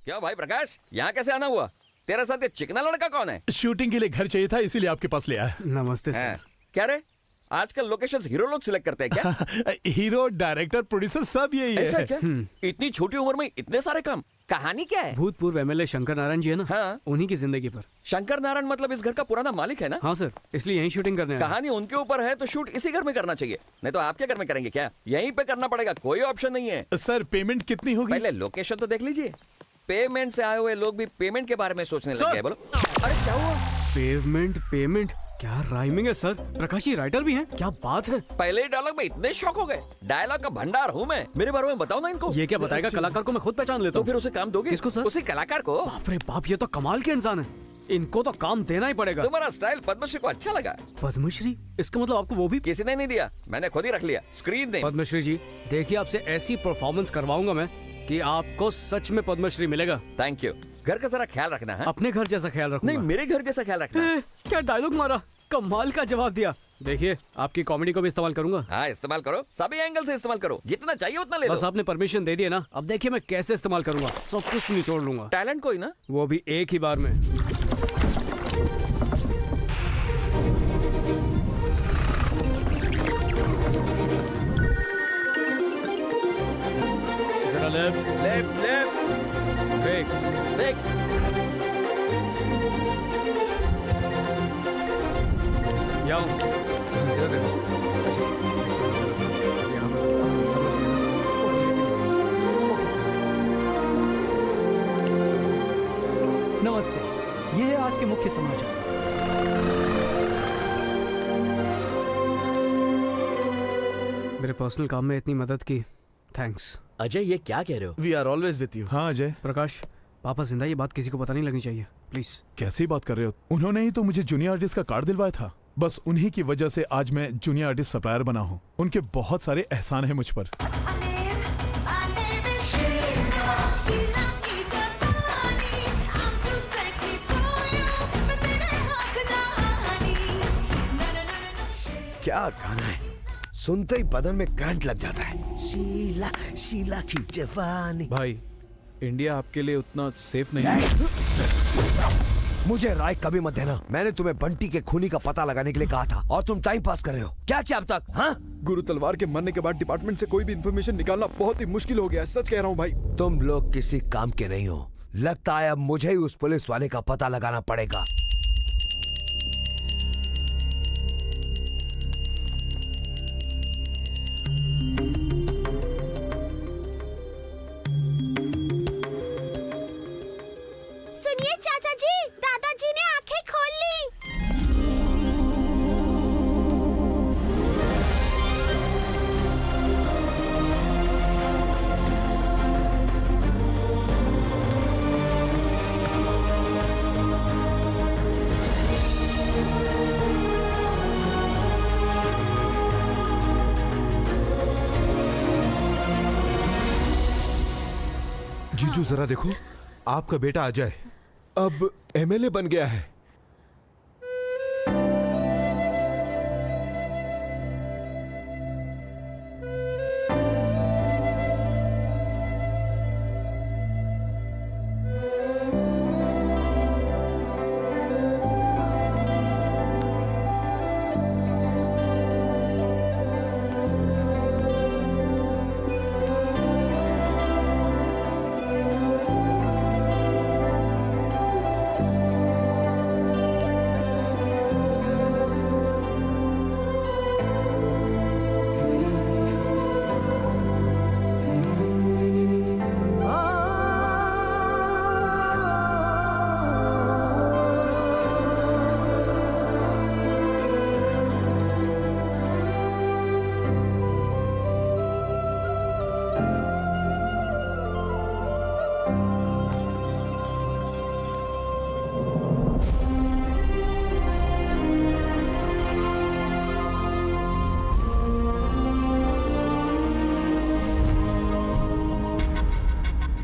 क्या भाई प्रकाश, यहाँ कैसे आना हुआ? तेरे साथ ये चिकना लड़का कौन है? शूटिंग के लिए घर चाहिए था, इसीलिए आपके पास ले आया। नमस्ते हैं? सर। क्या रे, आजकल लोकेशंस हीरो लोग सिलेक्ट करते हैं क्या? हीरो, डायरेक्टर, प्रोड्यूसर सब यही ऐसा है। क्या? इतनी छोटी उम्र में इतने सारे काम, कहानी क्या है? भूतपूर्व एमएलए शंकर नारायण जी है ना, हाँ। उन्हीं की जिंदगी पर। शंकर नारायण मतलब इस घर का पुराना मालिक है ना? हाँ सर, इसलिए यहीं शूटिंग करने आए। कहानी उनके ऊपर है तो शूट इसी घर में करना चाहिए, नहीं तो आपके घर में करेंगे क्या? यहीं पे करना पड़ेगा, कोई ऑप्शन नहीं है। सर पेमेंट कितनी होगी? पहले लोकेशन तो देख लीजिए। पेमेंट से आए हुए लोग भी पेमेंट के बारे में सोचने लग गए। बोलो, अरे क्या हुआ? पेमेंट पेमेंट क्या राइमिंग है सर? प्रकाश जी राइटर भी हैं, क्या बात है। पहले ही डायलॉग में इतने शौक हो गए। डायलॉग का भंडार हूँ मैं, मेरे बारे में बताओ ना इनको। ये क्या बताएगा? कलाकार को मैं खुद पहचान लेता तो हूँ। फिर उसे काम दोगे? किसको सर? उसी कलाकार को। बाप रे बाप, ये तो कमाल के इंसान है, इनको तो काम देना ही पड़ेगा। तुम्हारा स्टाइल पद्मश्री को अच्छा लगा? पद्मश्री? इसका मतलब आपको वो भी? किसी ने नहीं दिया, मैंने खुद ही रख लिया। स्क्रीन ने। पद्मश्री जी देखिए, आपसे ऐसी परफॉर्मेंस करवाऊंगा मैं कि आपको सच में पद्मश्री मिलेगा। Thank you. घर का जरा ख्याल रखना है। अपने घर जैसा ख्याल रखूंगा। नहीं, मेरे घर जैसा ख्याल रखना। क्या डायलॉग मारा, कमाल का जवाब दिया। देखिए आपकी कॉमेडी को भी इस्तेमाल करूंगा। हाँ, इस्तेमाल करो, सभी एंगल से इस्तेमाल करो, जितना चाहिए उतना ले लो। बस आपने परमिशन दे दिया ना, अब देखिए मैं कैसे इस्तेमाल करूंगा, सब कुछ निचोड़ लूंगा। टैलेंट कोई ना, वो भी एक ही बार में। जरा left left left fix. Fix. जाओ इधर देखो। अच्छा, यहाँ पे समझ गए ना? नमस्ते, ये है आज के मुख्य समाचार। मेरे पर्सनल काम में इतनी मदद की, थैंक्स। अजय, ये क्या कह रहे हो? We are always with you. हाँ अजय। प्रकाश, पापा जिंदा, ये बात किसी को पता नहीं लगनी चाहिए, प्लीज। कैसी बात कर रहे हो? उन्होंने ही तो मुझे जूनियर आर्टिस्ट का कार्ड दिलवाया था। बस उन्हीं की वजह से आज मैं जूनियर आर्टिस्ट सप्लायर बना हूँ। उनके बहुत सारे एहसान है मुझ पर। क्या गाना है, सुनते ही बदन में करंट लग जाता है। शीला शीला की जवानी। भाई, इंडिया आपके लिए उतना सेफ नहीं है। मुझे राय कभी मत देना। मैंने तुम्हें बंटी के खूनी का पता लगाने के लिए कहा था और तुम टाइम पास कर रहे हो। क्या चाहिए अब तक? हाँ, गुरु तलवार के मरने के बाद डिपार्टमेंट से कोई भी इंफॉर्मेशन निकालना बहुत ही मुश्किल हो गया है, सच कह रहा हूँ भाई। तुम लोग किसी काम के नहीं हो। लगता है अब मुझे ही उस पुलिस वाले का पता लगाना पड़ेगा। सुनिए चाचा जी, दादाजी ने आंखें खोल ली। जीजू जरा देखो, आपका बेटा अजय अब एमएलए बन गया है।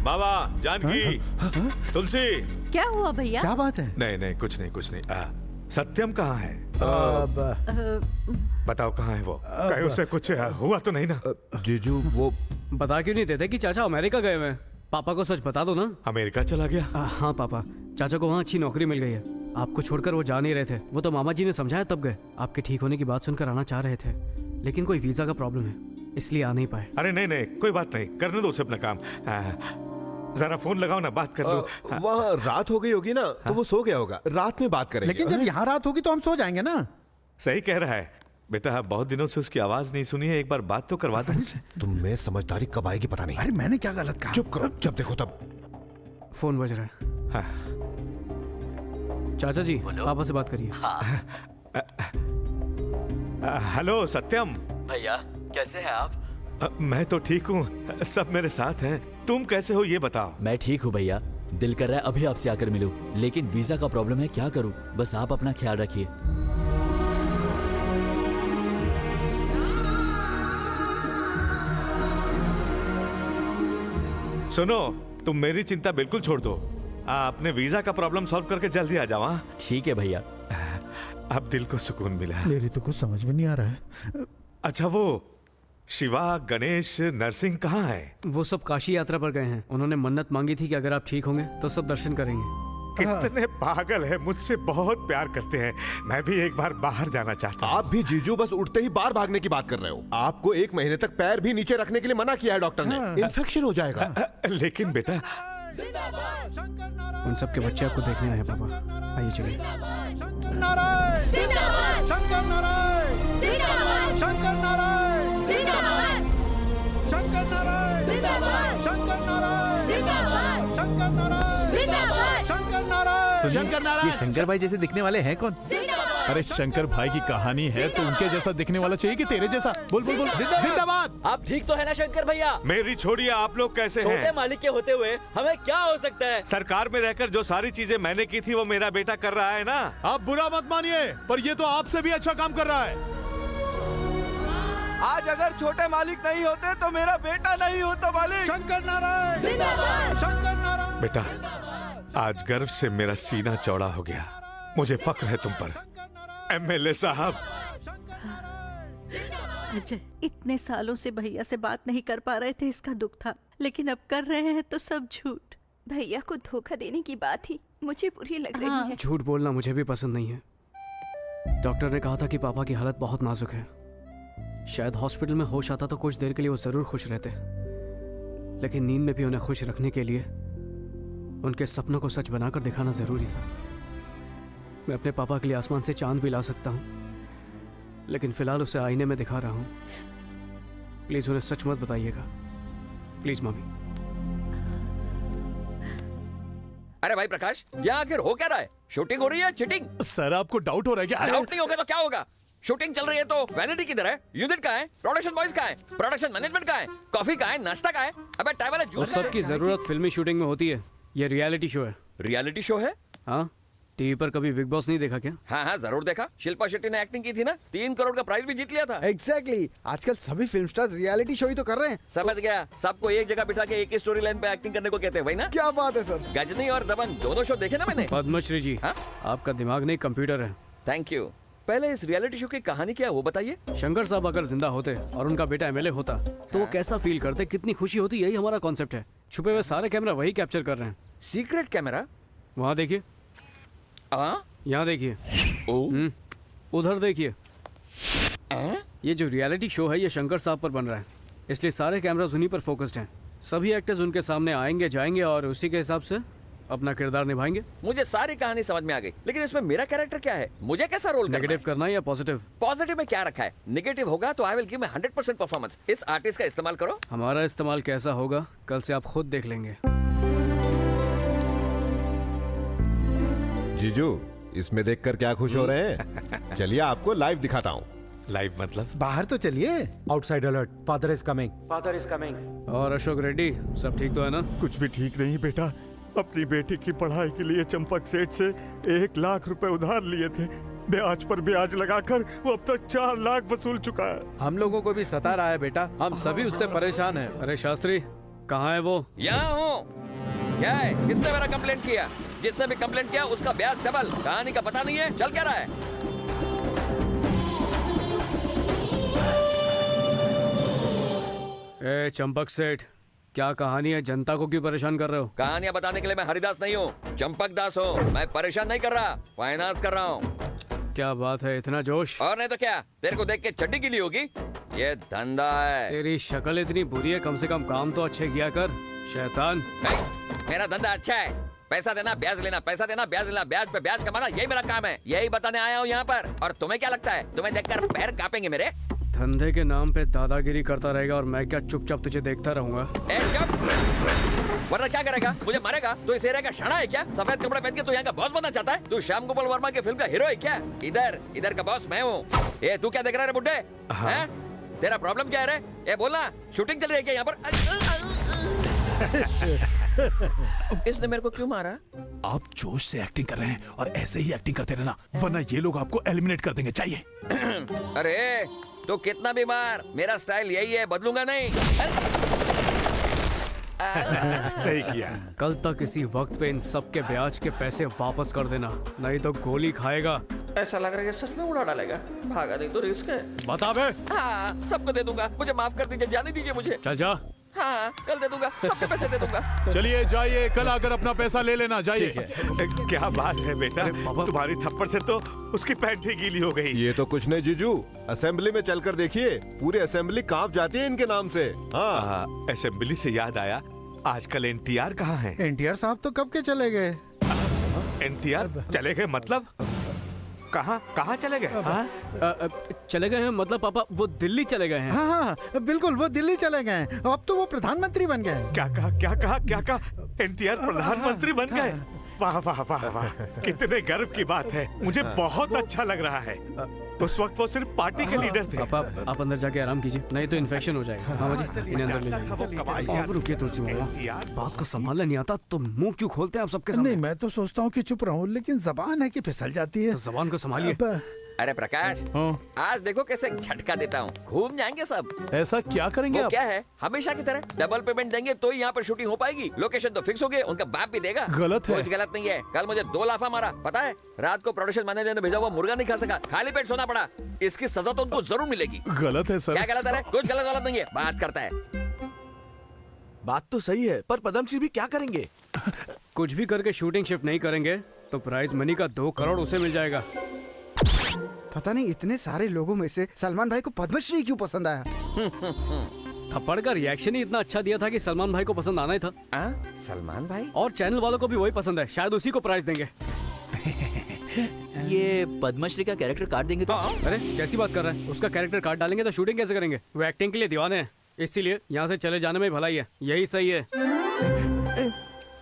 बाबा, जानकी, तुलसी। क्या हुआ भैया? क्या बात है? नहीं नहीं, कुछ नहीं कुछ नहीं। सत्यम कहाँ है? बताओ कहाँ है वो? कहीं उसे कुछ हुआ तो नहीं ना? जीजू वो बता क्यों नहीं देते कि चाचा अमेरिका गए हुए हैं? पापा को सच बता दो ना। अमेरिका चला गया? हाँ पापा, चाचा को वहाँ अच्छी नौकरी मिल गई है। आपको छोड़कर वो जा नहीं रहे थे, वो तो मामा जी ने समझाया तब गए। आपके ठीक होने की बात सुनकर आना चाह रहे थे, लेकिन कोई वीजा का प्रॉब्लम है, इसलिए आ नहीं पाए। अरे नहीं नहीं, कोई बात नहीं, करने दो उसे अपना काम। जरा फोन लगाओ ना, बात कर लो। वहाँ रात हो गई होगी ना, तो वो सो गया होगा। रात में बात करेंगे। लेकिन जब यहाँ रात होगी तो हम सो जाएंगे ना। सही कह रहा है बेटा, बहुत दिनों से उसकी आवाज नहीं सुनी है, एक बार बात तो करवा दो उनसे। तुम में समझदारी कब आएगी पता नहीं। अरे मैंने क्या गलत कहा? चुप करो, जब देखो तब। फोन बज रहा है। हाँ। चाचा जी पापा से बात करिए। हेलो सत्यम। भैया कैसे हैं आप? मैं तो ठीक हूँ, सब मेरे साथ हैं। तुम कैसे हो ये बताओ। मैं ठीक हूँ भैया, दिल कर रहा है अभी आपसे आकर मिलूं, लेकिन वीजा का प्रॉब्लम है, क्या करूं? बस आप अपना ख्याल रखिए। सुनो, तुम मेरी चिंता बिल्कुल छोड़ दो, अपने वीजा का प्रॉब्लम सॉल्व करके जल्दी आ जाओ। हाँ? ठीक है भैया। अब दिल को सुकून मिला। मेरी तो कुछ समझ में नहीं आ रहा है। अच्छा, वो शिवा, गणेश, नरसिंह कहाँ है? वो सब काशी यात्रा पर गए हैं। उन्होंने मन्नत मांगी थी कि अगर आप ठीक होंगे तो सब दर्शन करेंगे। कितने पागल है, मुझसे बहुत प्यार करते हैं। मैं भी एक बार बाहर जाना चाहता हूँ। आप भी जीजू बस उठते ही बाहर भागने की बात कर रहे हो। आपको 1 महीने तक पैर भी नीचे रखने के लिए मना किया है डॉक्टर ने। इन्फेक्शन हो जाएगा। लेकिन बेटा, उन सब के बच्चे आपको देखने आए हैं पापा, आइए चलिए। ये शंकर भाई जैसे दिखने वाले हैं कौन? अरे शंकर भाई की कहानी है तो उनके जैसा दिखने वाला चाहिए कि तेरे जैसा? बोल बोल बोल, जिंदाबाद। आप ठीक तो है ना शंकर भैया? मेरी छोड़िए, आप लोग कैसे छोटे हैं? मालिक के होते हुए हमें क्या हो सकता है? सरकार में रहकर जो सारी चीजें मैंने की थी वो मेरा बेटा कर रहा है ना। आप बुरा मत मानिए, पर ये तो आपसे भी अच्छा काम कर रहा है। आज अगर छोटे मालिक नहीं होते तो मेरा बेटा नहीं होता मालिक। शंकर नारायण जिंदाबाद, शंकर नारायण। बेटा, आज गर्व से मेरा सीना चौड़ा हो गया। मुझे फक्र है तुम पर, एमएलए साहब। अजय, इतने सालों से भैया से बात नहीं कर पा रहे थे, इसका दुख था, लेकिन अब कर रहे हैं तो सब झूठ। भैया को धोखा देने की बात ही मुझे बुरी लग रही है। झूठ बोलना मुझे भी पसंद नहीं है। डॉक्टर ने कहा था कि पापा की हालत बहुत नाजुक है। शायद हॉस्पिटल में होश आता तो कुछ देर के लिए वो जरूर खुश रहते, लेकिन नींद में भी उन्हें खुश रखने के लिए उनके सपनों को सच बनाकर दिखाना जरूरी था। मैं अपने पापा के लिए आसमान से चांद भी ला सकता हूँ, लेकिन फिलहाल उसे आईने में दिखा रहा हूँ। प्लीज उन्हें सच मत बताइएगा, प्लीज मम्मी। अरे भाई प्रकाश, यहाँ आखिर हो क्या रहा है? शूटिंग हो रही है? चिटिंग? सर आपको डाउट हो रहा है क्या? डाउट नहीं होगा तो क्या होगा? शूटिंग चल रही है तो वैनिटी किधर है? यूनिट कहाँ है? प्रोडक्शन बॉयज कहाँ है? प्रोडक्शन मैनेजमेंट कहाँ है? कॉफी कहाँ है? नाश्ता कहाँ है? अबे टाइम वाला उस जूस सब की जरूरत फिल्मी शूटिंग में होती है। ये रियलिटी शो है। रियलिटी शो है? हाँ, टीवी पर कभी बिग बॉस नहीं देखा क्या? हाँ हाँ जरूर देखा। शिल्पा शेट्टी ने एक्टिंग की थी ना, 3 करोड़ का प्राइज भी जीत लिया था। एग्जैक्टली। आजकल सभी फिल्म स्टार्स रियलिटी शो ही तो कर रहे हैं। समझ गया, सबको एक जगह बिठा के एक ही स्टोरी लाइन पे एक्टिंग करने को कहते हैं, वही ना? क्या बात है सर। गजनी और दबंग दोनों शो देखे ना मैंने। पद्मश्री जी, हाँ? आपका दिमाग नहीं कंप्यूटर है। Thank you. पहले इस रियलिटी शो की कहानी क्या है वो बताइए। शंकर साहब अगर जिंदा होते और उनका बेटा एमएलए होता तो वो कैसा फील करते, कितनी खुशी होती, यही हमारा कॉन्सेप्ट है। छुपे हुए सारे कैमरा वही कैप्चर कर रहे हैं। Secret camera? वहाँ देखिए, यहाँ देखिए, उधर देखिए। ये जो रियलिटी शो है ये शंकर साहब पर बन रहा है, इसलिए सारे कैमरास उन्हीं पर फोकस्ड हैं। सभी एक्टर्स उनके सामने आएंगे जाएंगे और उसी के हिसाब से अपना किरदार निभाएंगे। मुझे सारी कहानी समझ में आ गई, लेकिन इसमें मेरा कैरेक्टर क्या है? मुझे कैसा रोल करना है? नेगेटिव करना है या पॉजिटिव? पॉजिटिव में क्या रखा है? नेगेटिव होगा तो I will give my 100% performance. इस आर्टिस्ट का इस्तेमाल करो। हमारा इस्तेमाल कैसा होगा कल से आप खुद देख लेंगे। जीजू, इसमें देखकर क्या खुश हो रहे हैं? चलिए आपको लाइव दिखाता हूँ। लाइव मतलब? बाहर तो चलिए। Outside alert, father is coming, father is coming. और अशोक रेड्डी, सब ठीक तो है ना? कुछ भी ठीक नहीं बेटा। अपनी बेटी की पढ़ाई के लिए चंपक सेठ से 1 लाख रुपए उधार लिए थे। ब्याज पर ब्याज लगाकर वो अब तक 4 लाख वसूल चुका है। हम लोगों को भी सता रहा है बेटा, हम सभी उससे परेशान हैं। अरे शास्त्री, कहाँ है वो? यहाँ हूँ। क्या है? किसने मेरा कंप्लेंट किया? जिसने भी कंप्लेंट किया उसका ब्याज डबल। कहानी का पता नहीं है, चल क्या रहा है? ए चंपक सेठ, क्या कहानी है? जनता को क्यों परेशान कर रहे हो? कहानियां बताने के लिए मैं हरिदास नहीं हूँ, चंपक दास हूँ। मैं परेशान नहीं कर रहा, फाइनेंस कर रहा हूँ। क्या बात है, इतना जोश? और नहीं तो क्या, तेरे को देख के चड्डी गीली होगी। ये धंधा है। तेरी शक्ल इतनी बुरी है, कम से कम काम तो अच्छे किया कर, शैतान। मेरा धंधा अच्छा है, पैसा देना ब्याज लेना, पैसा देना ब्याज लेना, ब्याज पे ब्याज कमाना, यही मेरा काम है। यही बताने आया हूँ यहाँ पर। और तुम्हें क्या लगता है, तुम्हें देखकर पैर कांपेंगे मेरे? धंधे के नाम पे दादागिरी करता रहेगा और मैं क्या चुपचाप तुझे देखता रहूंगा? वरना क्या करेगा? मुझे मारेगा? तू इस एरिया का शाना है क्या? सफेद कपड़े पहन के तू यहाँ का बॉस बनना चाहता है? तू श्याम गोपाल वर्मा के फिल्म का हीरो है क्या? इधर का बॉस मैं हूँ। ये तू क्या देख रहा है बुड्ढे? हैं? तेरा प्रॉब्लम क्या है रे? ये बोलना, शूटिंग चल रही है क्या यहाँ पर? इसने मेरे को क्यों मारा? आप जोश से एक्टिंग कर रहे हैं और ऐसे ही एक्टिंग करते रहना, वरना ये लोग आपको एलिमिनेट कर देंगे। चाहिए? अरे तो कितना भी मार, मेरा स्टाइल यही है, बदलूंगा नहीं। सही किया। कल तक इसी वक्त पे इन सब के ब्याज के पैसे वापस कर देना, नहीं तो गोली खाएगा। ऐसा लग रहा है कि सच में उड़ा डालेगा। भागा नहीं तो रिस्क है। बता बे। हाँ, सबको दे दूंगा। मुझे माफ कर दीजिए, जाने दीजिए मुझे। चल जा। हाँ, कल दे दूंगा, सबके पैसे दे दूंगा। चलिए जाइए, कल आकर अपना पैसा ले लेना। जाइए। क्या बात है बेटा, तुम्हारी थप्पड़ से तो उसकी पैंट ही गीली हो गई। ये तो कुछ नहीं जीजू, असेंबली में चलकर देखिए, पूरी असेंबली कांप जाती है इनके नाम से। हाँ, असेंबली से याद आया, आजकल एनटीआर कहाँ है? एनटीआर साहब तो कब के चले गए। एनटीआर चले गए मतलब? कहाँ चले गए? चले गए हैं मतलब पापा वो दिल्ली चले गए हैं। हाँ बिल्कुल, वो दिल्ली चले गए। अब तो वो प्रधानमंत्री बन गए। क्या कहा? एनटीआर प्रधानमंत्री बन गए? वाह वाह वाह वाह, कितने गर्व की बात है। मुझे बहुत अच्छा लग रहा है। उस वक्त वो सिर्फ पार्टी के लीडर थे। पापा आप अंदर जाके आराम कीजिए, नहीं तो इन्फेक्शन हो जाएगा। मामा जी इन्हें अंदर ले जाइए। अब रुकिए तुलसी मामा, बात को संभालना नहीं आता तो मुंह क्यों खोलते हैं आप सबके सामने? नहीं, मैं तो सोचता हूँ कि चुप रहूं, लेकिन जबान है कि फिसल जाती है। तो जबान को संभालिए। अरे प्रकाश, आज देखो कैसे झटका देता हूँ। घूम जाएंगे सब। ऐसा क्या करेंगे आप? क्या है, हमेशा की तरह डबल पेमेंट देंगे तो ही यहाँ पर शूटिंग हो पाएगी। लोकेशन तो फिक्स हो गई, उनका बाप भी देगा। गलत है। कुछ गलत नहीं है। कल मुझे 2 लाफा मारा, पता है? रात को प्रोडक्शन मैनेजर ने भेजा हुआ मुर्गा नहीं खा सका, खाली पेट सोना पड़ा। इसकी सजा तो उनको जरूर मिलेगी। गलत है सर। क्या गलत है? कुछ गलत नहीं है। बात करता है। बात तो सही है, पर पद्मश्री भी क्या करेंगे? कुछ भी करके शूटिंग शिफ्ट नहीं करेंगे तो प्राइज मनी का 2 करोड़ उसे मिल जाएगा। पता नहीं इतने सारे लोगों में से सलमान भाई को पद्मश्री क्यों पसंद आया। थप्पड़ का रिएक्शन ही इतना अच्छा दिया था कि सलमान भाई को पसंद आना ही था। सलमान भाई? और चैनल वालों को भी वही पसंद है, शायद उसी को प्राइज देंगे। ये पद्मश्री का कैरेक्टर काट देंगे तो? अरे कैसी बात कर रहा है? उसका कैरेक्टर काट डालेंगे तो शूटिंग कैसे करेंगे? वो एक्टिंग के लिए दीवाने हैं, इसीलिए यहाँ से चले जाने में भलाई है। यही सही है।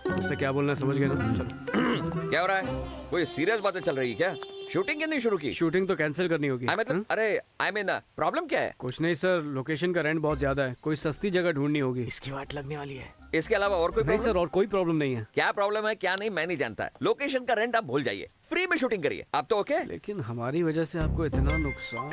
उससे क्या बोलना है समझ गए ना? चलो। क्या हो रहा है? कोई सीरियस बातें चल रही है क्या? शूटिंग क्यों नहीं शुरू की? शूटिंग तो कैंसिल करनी होगी। प्रॉब्लम क्या है? कुछ नहीं सर, लोकेशन का रेंट बहुत ज्यादा है, कोई सस्ती जगह ढूंढनी होगी। इसकी वाट लगने वाली है। इसके अलावा और कोई नहीं सर, और कोई प्रॉब्लम नहीं है। क्या प्रॉब्लम है क्या नहीं मैं नहीं जानता। लोकेशन का रेंट आप भूल जाइए, फ्री में शूटिंग करिए। आप तो ओके? लेकिन हमारी वजह से आपको इतना नुकसान।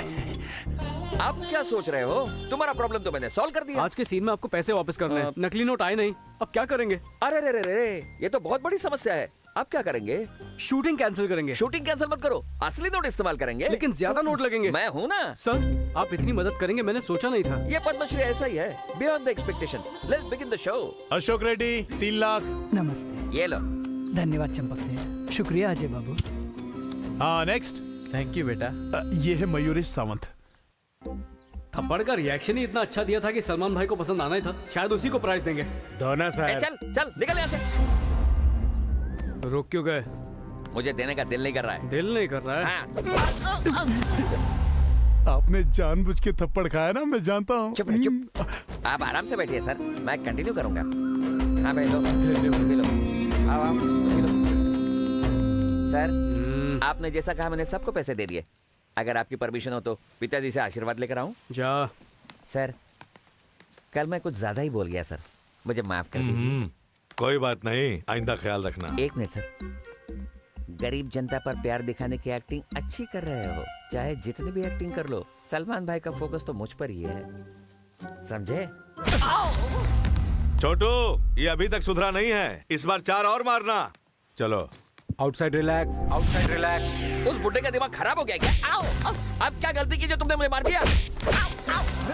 आप क्या सोच रहे हो? तुम्हारा प्रॉब्लम तो मैंने सॉल्व कर दिया। आज के सीन में आपको पैसे वापस करने हैं, नकली नोट आए नहीं, अब क्या करेंगे? अरे रे रे रे, ये तो बहुत बड़ी समस्या है। आप क्या करेंगे? शूटिंग कैंसिल करेंगे। शूटिंग कैंसिल मत करो, असली नोट इस्तेमाल करेंगे। लेकिन ज्यादा नोट लगेंगे। मैं हूँ ना सर, आप इतनी मदद करेंगे मैंने सोचा नहीं था। ये पद्मश्री ऐसा ही है, beyond the expectations. Let's begin the show. Ashok Reddy 3 lakh. नमस्ते। ये लो। धन्यवाद चंपक से। शुक्रिया अजय बाबू। हाँ नेक्स्ट। थैंक यू बेटा। ये है मयूरेश सावंत। थप्पड़ का रिएक्शन ही इतना अच्छा दिया था कि सलमान भाई को पसंद आना ही था, शायद उसी को प्राइज देंगे। दोना सर। चल निकल यहाँ से। रोक क्यों गए? मुझे देने का दिल नहीं कर रहा है। दिल नहीं कर रहा है? आपने जानबूझ के थप्पड़ खाया ना, मैं जानता हूँ। चुप। आप आराम से बैठिए सर, मैं कंटिन्यू करूंगा। हाँ भाई लो। आओ। सर, आपने जैसा कहा मैंने सबको पैसे दे दिए। अगर आपकी परमिशन हो तो पिताजी से आशीर्वाद लेकर आऊं? जा। सर, कल मैं कुछ ज्यादा ही बोल गया सर, मुझे माफ कर दीजिए। कोई बात नहीं, आइंदा ख्याल रखना। 1 मिनट सर। गरीब जनता पर प्यार दिखाने की एक्टिंग अच्छी कर रहे हो, चाहे जितनी भी एक्टिंग कर लो। सलमान भाई का फोकस तो मुझ पर ही है, समझे? छोटू, ये अभी तक सुधरा नहीं है, इस बार 4 और मारना। चलो। Outside relax, outside relax. उस बुड्ढे का दिमाग खराब हो गया क्या? आओ, अब क्या गलती की जो तुमने मुझे मार दिया? आओ, आओ। ओह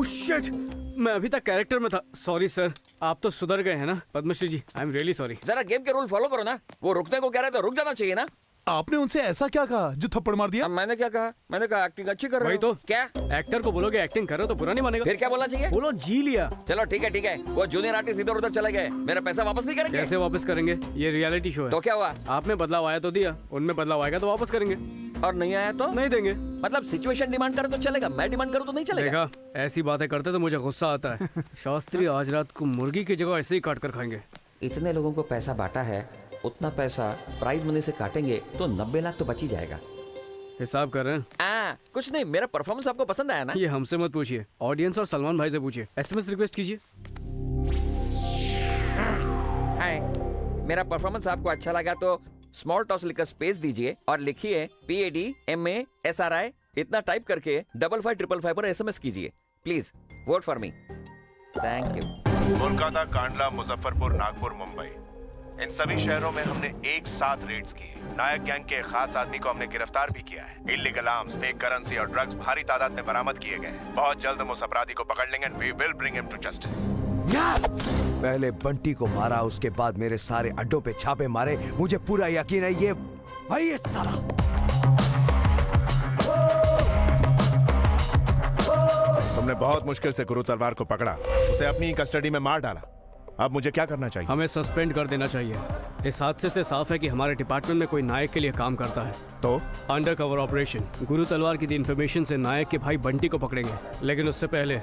शिट, मैं अभी तक कैरेक्टर में था। सॉरी सर, आप तो सुधर गए हैं ना Padmashri ji. I am really sorry. जरा गेम के रूल फॉलो करो ना। वो रुकने को कह रहे तो रुक जाना चाहिए ना। आपने उनसे ऐसा क्या कहा जो थप्पड़ मार दिया? अब मैंने क्या कहा? मैंने कहा एक्टिंग अच्छी कर रहे वही हो। तो। क्या एक्टर को बोलोगे एक्टिंग करो तो बुरा नहीं मानेगा। फिर क्या बोलना चाहिए? बोलो जी लिया। चलो ठीक है। वो जूनियर आर्टिस्ट इधर उधर चले गए, मेरा पैसा वापस नहीं करेंगे? कैसे वापस करेंगे? ये रियलिटी शो है। तो क्या हुआ? आप में बदलाव आया तो दिया, उनमें बदलाव आएगा तो वापस करेंगे। और नहीं आया तो नहीं देंगे। मतलब सिचुएशन डिमांड करे तो चलेगा, मैं डिमांड करूँ तो नहीं चलेगा? देखा, ऐसी बातें करते तो मुझे गुस्सा आता है। शास्त्री आज रात को मुर्गी की जगह ऐसे ही काट कर खाएंगे। इतने लोगों को पैसा बांटा है, उतना पैसा प्राइज मनी से काटेंगे तो 90 लाख तो बच ही जाएगा। हिसाब कर रहे हैं? कुछ नहीं, मेरा परफॉर्मेंस आपको पसंद आया ना? ये हमसे मत पूछिए, ऑडियंस और सलमान भाई से पूछिए। SMS रिक्वेस्ट कीजिए। हाय, मेरा परफॉर्मेंस आपको अच्छा लगा तो स्मॉल टॉस लिखकर स्पेस दीजिए और लिखिए PADMASRI। इतना टाइप करके 5555 पर SMS कीजिए। Please vote for me. Thank you. Kolkata, Kandla, Muzaffarpur, Nagpur, Mumbai, इन सभी शहरों में हमने एक साथ रेड्स किए। नायक गैंग के खास आदमी को हमने गिरफ्तार भी किया है। इल्लीगल आर्म्स, फेक करेंसी और ड्रग्स भारी तादाद में बरामद किए गए। बहुत जल्द हम उस अपराधी को पकड़ लेंगे and we will bring him to justice. पहले बंटी को मारा, उसके बाद मेरे सारे अड्डों पे छापे मारे। मुझे पूरा यकीन है ये वही है साला। तुमने बहुत मुश्किल से गुरु तलवार को पकड़ा, उसे अपनी कस्टडी में मार डाला। अब मुझे क्या करना चाहिए? हमें सस्पेंड कर देना चाहिए। इस हादसे से साफ है कि हमारे डिपार्टमेंट में कोई नायक के लिए काम करता है। तो अंडर कवर ऑपरेशन गुरु तलवार की दी इंफॉर्मेशन से नायक के भाई बंटी को पकड़ेंगे, लेकिन उससे पहले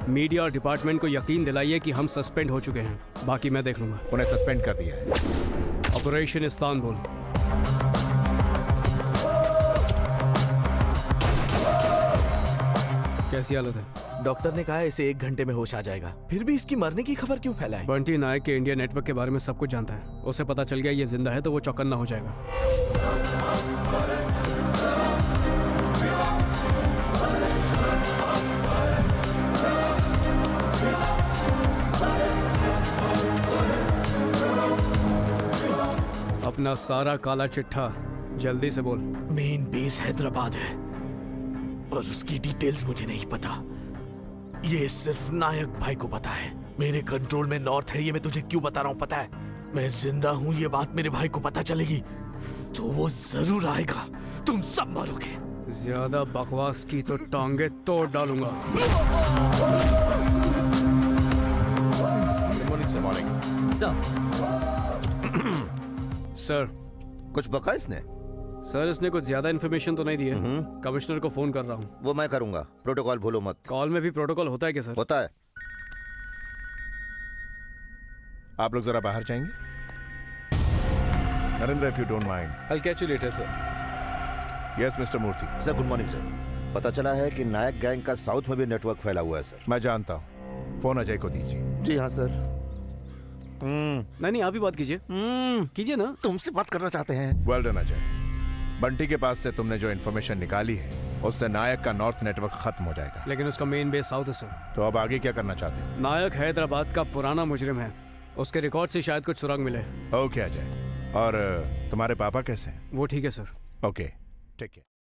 मीडिया और डिपार्टमेंट को यकीन दिलाइए कि हम सस्पेंड हो चुके हैं। बाकी मैं देख लूंगा। उन्हें सस्पेंड कर दिया है। Operation Istanbul. कैसी हालत है? डॉक्टर ने कहा इसे 1 घंटे में होश आ जाएगा। फिर भी इसकी मरने की खबर क्यों फैलाए? बंटी नायक के इंडिया नेटवर्क के बारे में सब कुछ जानता है। उसे पता चल गया ये जिंदा है तो वो चौकन्ना हो जाएगा। अपना सारा काला चिट्ठा जल्दी से बोल। मेन बेस हैदराबाद है, पर उसकी डिटेल्स मुझे नहीं पता। ये सिर्फ नायक भाई को पता है। मेरे कंट्रोल में नॉर्थ है, ये मैं तुझे क्यों बता रहा हूँ पता है? मैं जिंदा हूँ, ये बात मेरे भाई को पता चलेगी तो वो जरूर आएगा। तुम सब मरोगे। ज्यादा बकवास की तो टांगे तोड़ डालूंगा। सर, कुछ बका इसने? सर, इसने कुछ ज्यादा इन्फॉर्मेशन तो नहीं दी है। कमिश्नर को फोन कर रहा हूँ। वो मैं करूंगा, प्रोटोकॉल भूलो मत। कॉल में भी प्रोटोकॉल होता है क्या सर? होता है। आप लोग जरा बाहर जाएंगे? Narendra, if you don't mind. I'll catch you later, sir. Yes mister Murthy. Sir good morning sir. पता चला है कि नायक गैंग का साउथ में भी नेटवर्क फैला हुआ है सर। मैं जानता हूँ। फोन अजय को दीजिए। जी हाँ सर। नहीं, आप ही बात कीजिए। कीजिए ना। तुमसे बात करना चाहते हैं। Well done Ajay. बंटी के पास से तुमने जो इन्फॉर्मेशन निकाली है उससे नायक का नॉर्थ नेटवर्क खत्म हो जाएगा। लेकिन उसका मेन बेस साउथ है सर। तो अब आगे क्या करना चाहते हैं? नायक हैदराबाद का पुराना मुजरिम है, उसके रिकॉर्ड से शायद कुछ सुराग मिले। ओके अजय। और तुम्हारे पापा कैसे हैं? वो ठीक है सर। ओके, ठीक है।